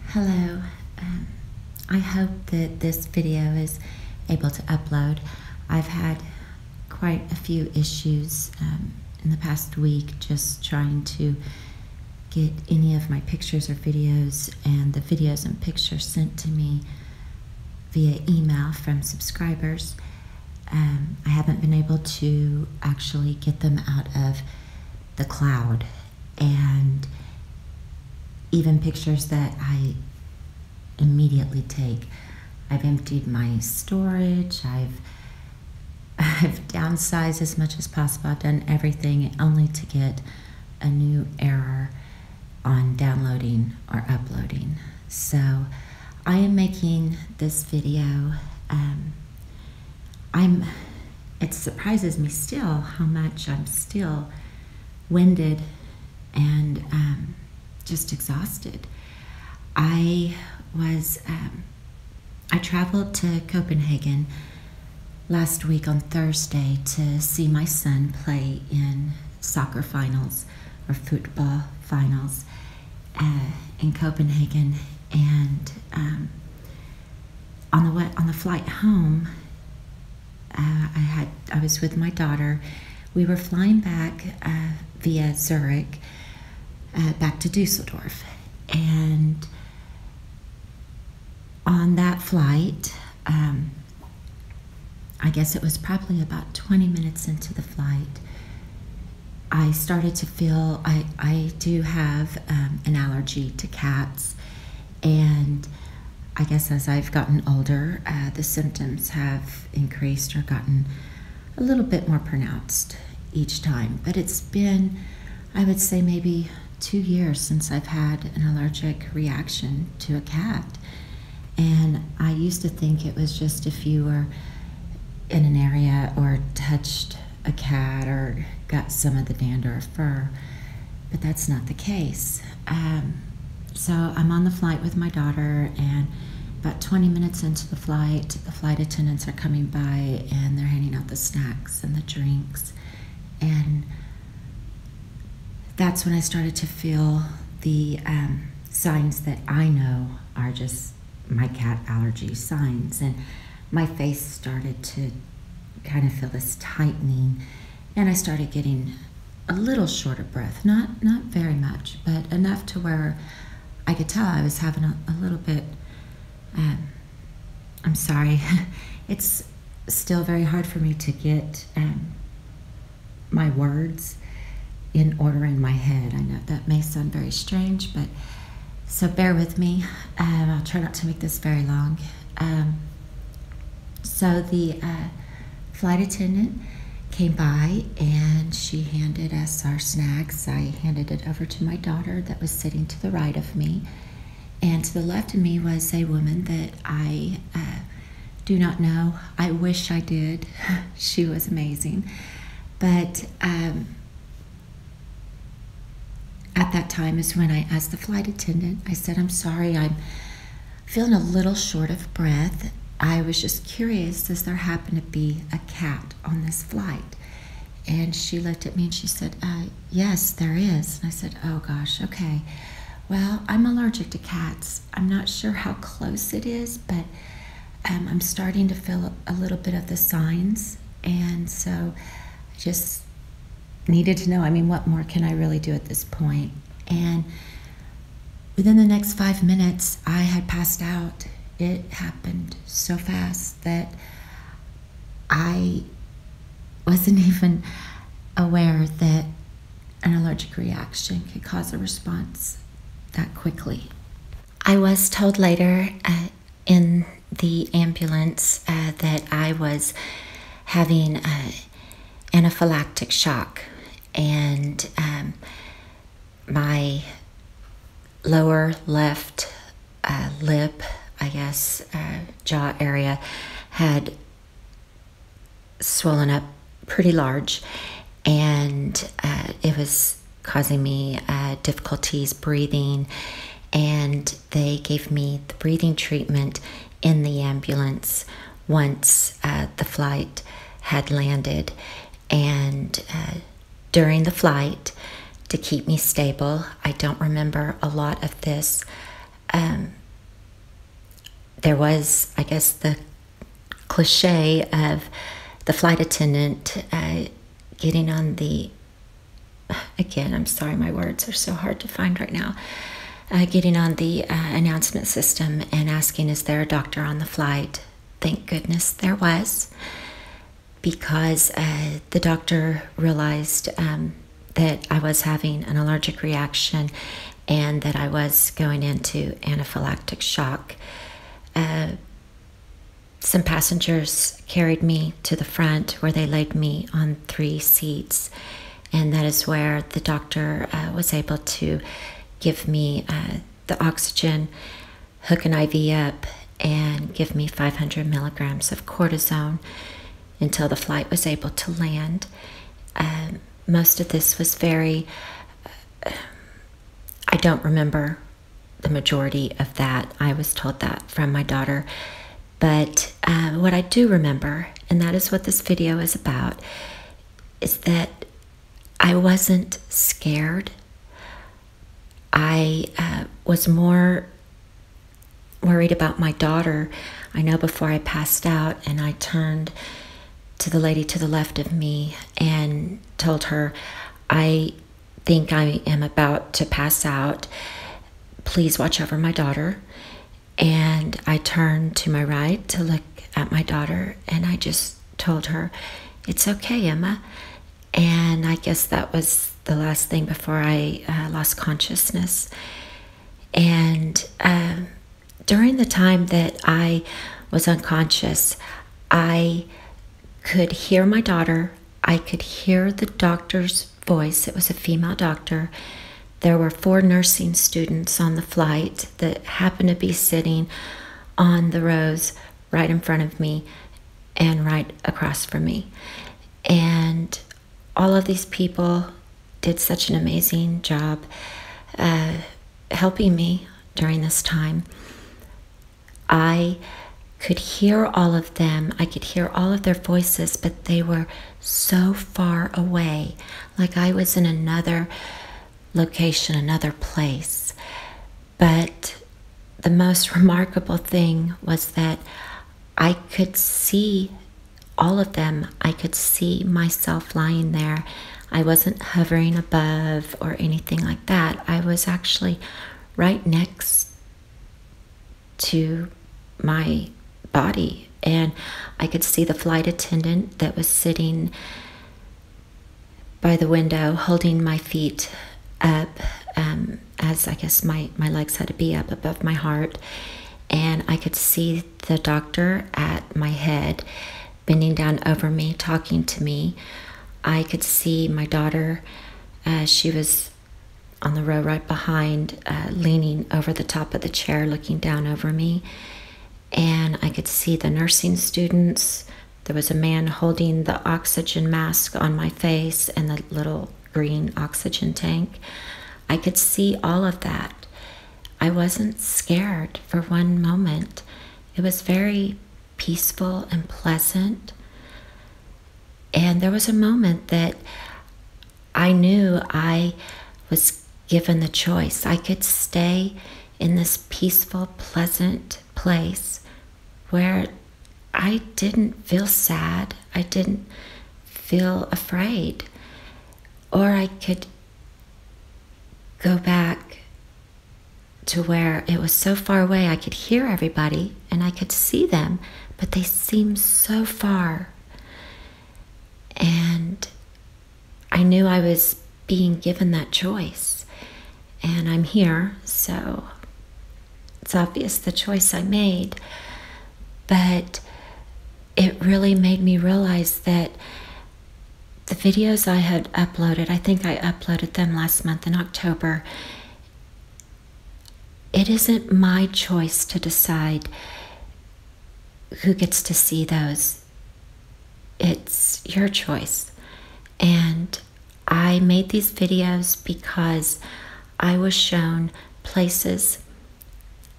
Hello, I hope that this video is able to upload. I've had quite a few issues in the past week just trying to get any of my pictures or videos and the videos and pictures sent to me via email from subscribers. I haven't been able to actually get them out of the cloud, and even pictures that I immediately take, I've emptied my storage, I've downsized as much as possible. I've done everything only to get a new error on downloading or uploading. So I am making this video. It surprises me still how much I'm still winded and just exhausted. I traveled to Copenhagen last week on Thursday to see my son play in soccer finals or football finals in Copenhagen, and on the flight home, I was with my daughter. We were flying back via Zurich back to Dusseldorf, and on that flight, I guess it was probably about 20 minutes into the flight, I started to feel, I do have an allergy to cats, and I guess as I've gotten older, the symptoms have increased or gotten a little bit more pronounced each time. But it's been, I would say, maybe 2 years since I've had an allergic reaction to a cat. And I used to think it was just if you were in an area or touched a cat or got some of the dander or fur, but that's not the case. So I'm on the flight with my daughter, and about 20 minutes into the flight attendants are coming by and they're handing out the snacks and the drinks, and that's when I started to feel the signs that I know are just my cat allergy signs, and my face started to kind of feel this tightening, and I started getting a little short of breath, not very much, but enough to where I could tell I was having a little bit, I'm sorry, it's still very hard for me to get my words in order in my head. I know that may sound very strange, but so bear with me. I'll try not to make this very long. So the flight attendant came by and she handed us our snacks. I handed it over to my daughter that was sitting to the right of me, and to the left of me was a woman that I do not know. I wish I did. She was amazing. But at that time is when I asked the flight attendant, I said, I'm sorry, I'm feeling a little short of breath. I was just curious, does there happen to be a cat on this flight? And she looked at me and she said, yes, there is. And I said, oh gosh, okay. Well, I'm allergic to cats. I'm not sure how close it is, but I'm starting to feel a little bit of the signs. And so I just needed to know, I mean, what more can I really do at this point? And within the next 5 minutes, I had passed out. It happened so fast that I wasn't even aware that an allergic reaction could cause a response that quickly. I was told later in the ambulance that I was having anaphylactic shock, and my lower left lip, I guess, jaw area had swollen up pretty large, and it was causing me difficulties breathing, and they gave me the breathing treatment in the ambulance once the flight had landed. And during the flight, to keep me stable, I don't remember a lot of this. There was, I guess, the cliche of the flight attendant getting on the, again, I'm sorry, my words are so hard to find right now, getting on the announcement system and asking, is there a doctor on the flight? Thank goodness there was, because the doctor realized that I was having an allergic reaction and that I was going into anaphylactic shock. Some passengers carried me to the front where they laid me on 3 seats, and that is where the doctor was able to give me the oxygen, hook an IV up, and give me 500 milligrams of cortisone until the flight was able to land. Most of this was very, I don't remember the majority of that. I was told that from my daughter. But what I do remember, and that is what this video is about, is that I wasn't scared. I was more worried about my daughter. I know before I passed out, and I turned to the lady to the left of me and told her, I think I am about to pass out. Please watch over my daughter. And I turned to my right to look at my daughter, and I just told her, it's okay, Emma. And I guess that was the last thing before I lost consciousness. And during the time that I was unconscious, I could hear my daughter. I could hear the doctor's voice. It was a female doctor. There were 4 nursing students on the flight that happened to be sitting on the rows right in front of me and right across from me. And all of these people did such an amazing job helping me during this time. I could hear all of them. I could hear all of their voices, but they were so far away, like I was in another location, another place. But the most remarkable thing was that I could see all of them. I could see myself lying there. I wasn't hovering above or anything like that. I was actually right next to my body, and I could see the flight attendant that was sitting by the window holding my feet up, as I guess my legs had to be up above my heart. And I could see the doctor at my head bending down over me, talking to me. I could see my daughter, she was on the row right behind, leaning over the top of the chair, looking down over me. And I could see the nursing students. There was a man holding the oxygen mask on my face and the little green oxygen tank. I could see all of that. I wasn't scared for one moment. It was very peaceful and pleasant. And there was a moment that I knew I was given the choice. I could stay in this peaceful, pleasant place where I didn't feel sad. I didn't feel afraid. Or I could go back to where it was so far away. I could hear everybody and I could see them, but they seemed so far. And I knew I was being given that choice. And I'm here, so it's obvious the choice I made. But it really made me realize that the videos I had uploaded, I think I uploaded them last month in October. It isn't my choice to decide who gets to see those. It's your choice. And I made these videos because I was shown places,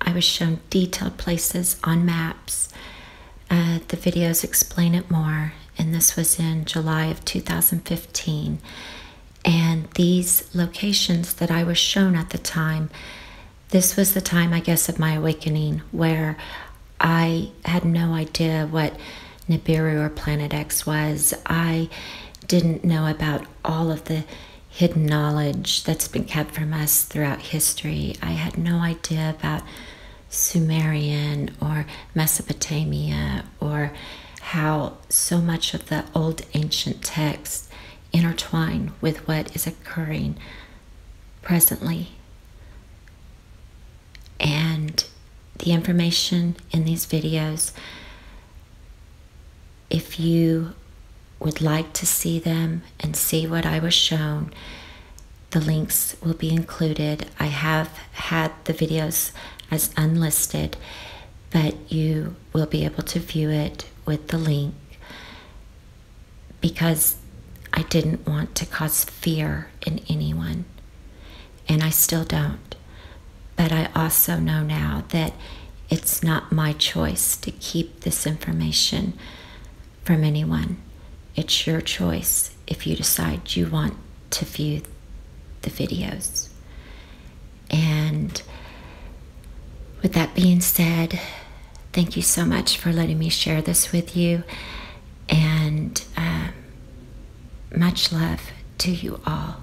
I was shown detailed places on maps The videos explain it more, and this was in July of 2015. And these locations that I was shown at the time, this was the time, I guess, of my awakening, where I had no idea what Nibiru or Planet X was. I didn't know about all of the hidden knowledge that's been kept from us throughout history. I had no idea about Sumerian or Mesopotamia, or how so much of the old ancient texts intertwine with what is occurring presently. And the information in these videos, if you would like to see them and see what I was shown, the links will be included. I have had the videos as unlisted, but you will be able to view it with the link, because I didn't want to cause fear in anyone, and I still don't. But I also know now that it's not my choice to keep this information from anyone. It's your choice if you decide you want to view the videos. And with that being said, thank you so much for letting me share this with you, and much love to you all.